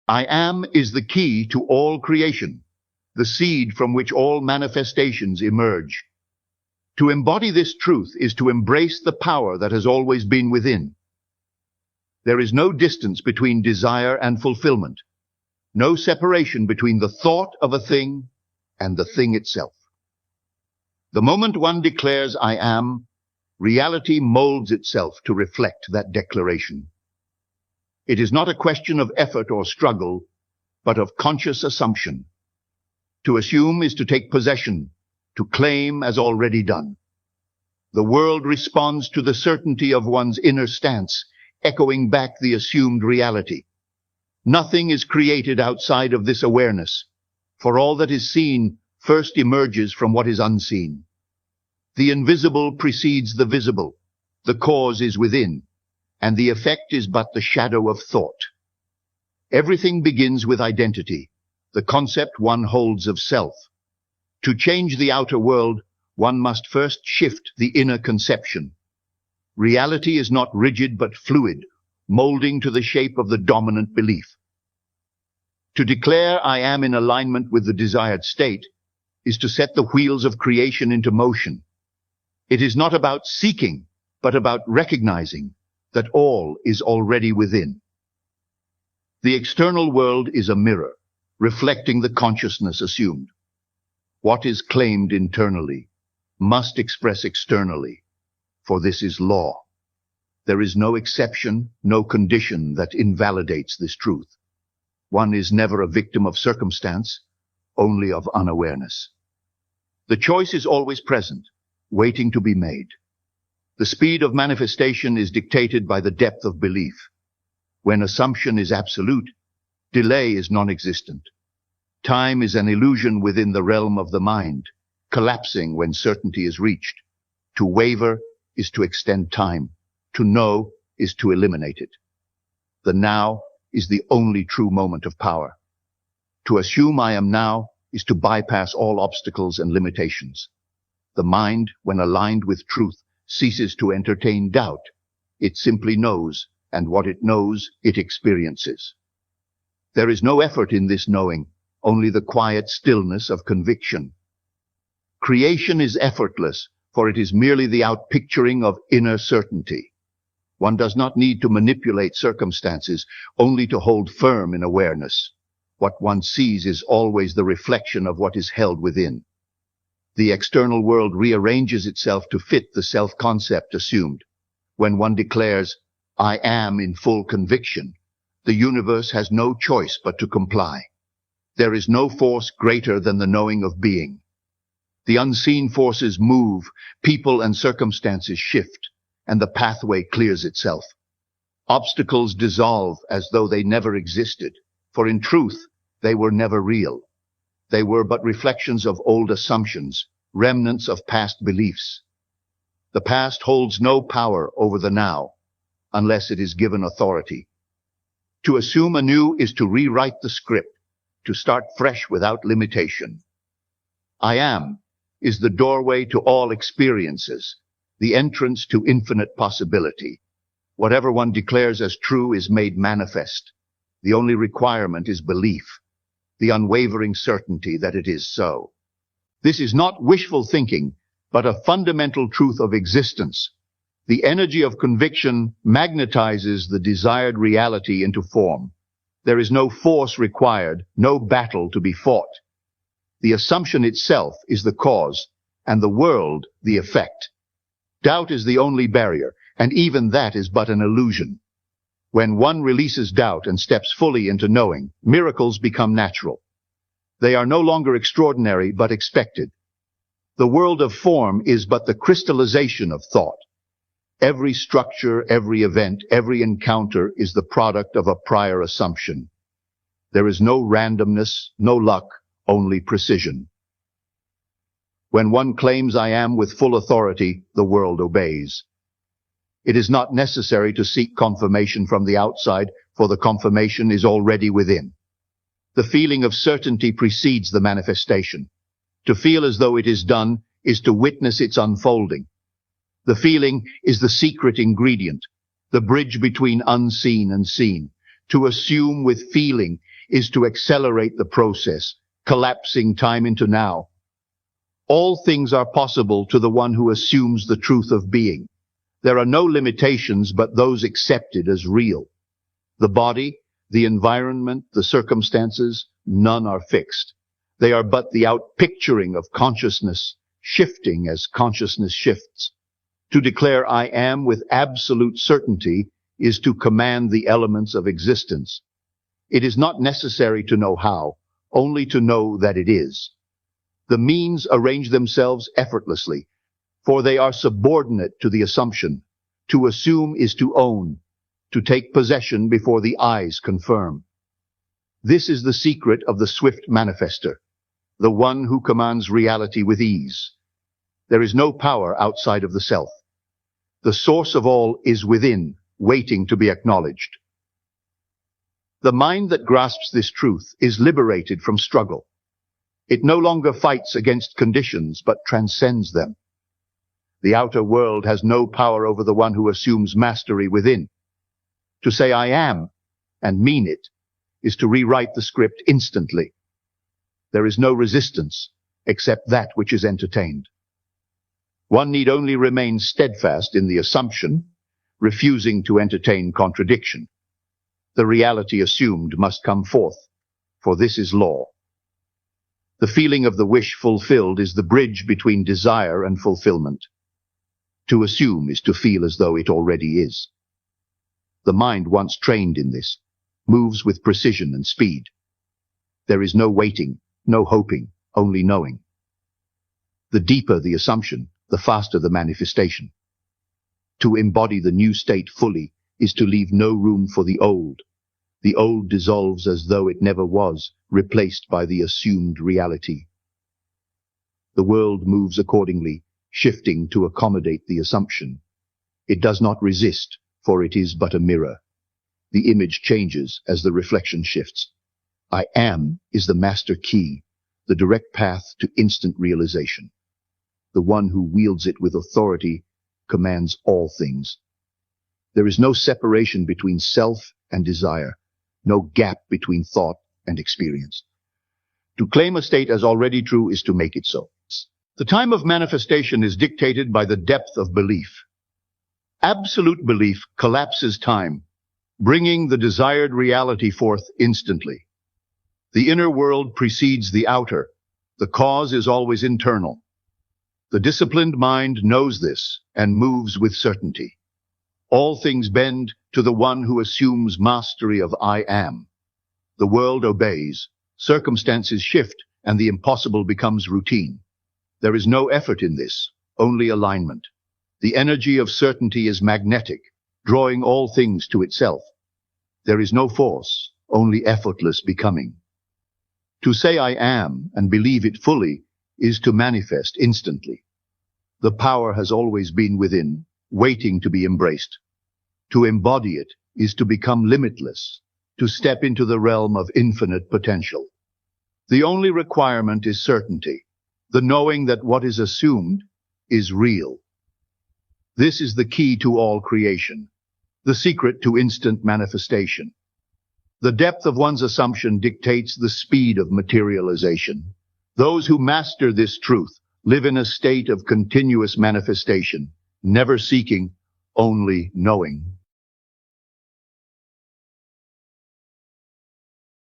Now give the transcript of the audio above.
I am is the key to all creation, the seed from which all manifestations emerge. To embody this truth is to embrace the power that has always been within. There is no distance between desire and fulfillment, no separation between the thought of a thing and the thing itself. The moment one declares I am, reality molds itself to reflect that declaration. It is not a question of effort or struggle, but of conscious assumption. To assume is to take possession, to claim as already done. The world responds to the certainty of one's inner stance, echoing back the assumed reality. Nothing is created outside of this awareness, for all that is seen first emerges from what is unseen. The invisible precedes the visible, the cause is within, and the effect is but the shadow of thought. Everything begins with identity, the concept one holds of self. To change the outer world, one must first shift the inner conception. Reality is not rigid but fluid, molding to the shape of the dominant belief. To declare I am in alignment with the desired state is to set the wheels of creation into motion. It is not about seeking, but about recognizing that all is already within. The external world is a mirror, reflecting the consciousness assumed. What is claimed internally must express externally, for this is law. There is no exception, no condition that invalidates this truth. One is never a victim of circumstance, only of unawareness. The choice is always present, waiting to be made. The speed of manifestation is dictated by the depth of belief. When assumption is absolute, delay is non-existent. Time is an illusion within the realm of the mind, collapsing when certainty is reached. To waver is to extend time. To know is to eliminate it. The now is the only true moment of power. To assume I am now is to bypass all obstacles and limitations. The mind, when aligned with truth, ceases to entertain doubt. It simply knows, and what it knows, it experiences. There is no effort in this knowing, only the quiet stillness of conviction. Creation is effortless, for it is merely the outpicturing of inner certainty. One does not need to manipulate circumstances, only to hold firm in awareness. What one sees is always the reflection of what is held within. The external world rearranges itself to fit the self-concept assumed. When one declares, I am in full conviction, the universe has no choice but to comply. There is no force greater than the knowing of being. The unseen forces move, people and circumstances shift, and the pathway clears itself. Obstacles dissolve as though they never existed, for in truth, they were never real. They were but reflections of old assumptions, remnants of past beliefs. The past holds no power over the now, unless it is given authority. To assume anew is to rewrite the script, to start fresh without limitation. I am is the doorway to all experiences, the entrance to infinite possibility. Whatever one declares as true is made manifest. The only requirement is belief, the unwavering certainty that it is so. This is not wishful thinking, but a fundamental truth of existence. The energy of conviction magnetizes the desired reality into form. There is no force required, no battle to be fought. The assumption itself is the cause, and the world the effect. Doubt is the only barrier, and even that is but an illusion. When one releases doubt and steps fully into knowing, miracles become natural. They are no longer extraordinary, but expected. The world of form is but the crystallization of thought. Every structure, every event, every encounter is the product of a prior assumption. There is no randomness, no luck, only precision. When one claims I am with full authority, the world obeys. It is not necessary to seek confirmation from the outside, for the confirmation is already within. The feeling of certainty precedes the manifestation. To feel as though it is done is to witness its unfolding. The feeling is the secret ingredient, the bridge between unseen and seen. To assume with feeling is to accelerate the process, collapsing time into now. All things are possible to the one who assumes the truth of being. There are no limitations but those accepted as real. The body, the environment, the circumstances, none are fixed. They are but the outpicturing of consciousness, shifting as consciousness shifts. To declare I am with absolute certainty is to command the elements of existence. It is not necessary to know how, only to know that it is. The means arrange themselves effortlessly, for they are subordinate to the assumption. To assume is to own, to take possession before the eyes confirm. This is the secret of the swift manifester, the one who commands reality with ease. There is no power outside of the self. The source of all is within, waiting to be acknowledged. The mind that grasps this truth is liberated from struggle. It no longer fights against conditions, but transcends them. The outer world has no power over the one who assumes mastery within. To say I am, and mean it, is to rewrite the script instantly. There is no resistance, except that which is entertained. One need only remain steadfast in the assumption, refusing to entertain contradiction. The reality assumed must come forth, for this is law. The feeling of the wish fulfilled is the bridge between desire and fulfillment. To assume is to feel as though it already is. The mind, once trained in this, moves with precision and speed. There is no waiting, no hoping, only knowing. The deeper the assumption, the faster the manifestation. To embody the new state fully is to leave no room for the old. The old dissolves as though it never was, replaced by the assumed reality. The world moves accordingly, shifting to accommodate the assumption. It does not resist, for it is but a mirror. The image changes as the reflection shifts. I am is the master key, the direct path to instant realization. The one who wields it with authority commands all things. There is no separation between self and desire, no gap between thought and experience. To claim a state as already true is to make it so. The time of manifestation is dictated by the depth of belief. Absolute belief collapses time, bringing the desired reality forth instantly. The inner world precedes the outer. The cause is always internal. The disciplined mind knows this and moves with certainty. All things bend to the one who assumes mastery of I am. The world obeys, circumstances shift, and the impossible becomes routine. There is no effort in this, only alignment. The energy of certainty is magnetic, drawing all things to itself. There is no force, only effortless becoming. To say I am and believe it fully is to manifest instantly. The power has always been within, waiting to be embraced. To embody it is to become limitless, to step into the realm of infinite potential. The only requirement is certainty, the knowing that what is assumed is real. This is the key to all creation, the secret to instant manifestation. The depth of one's assumption dictates the speed of materialization. Those who master this truth live in a state of continuous manifestation, never seeking, only knowing.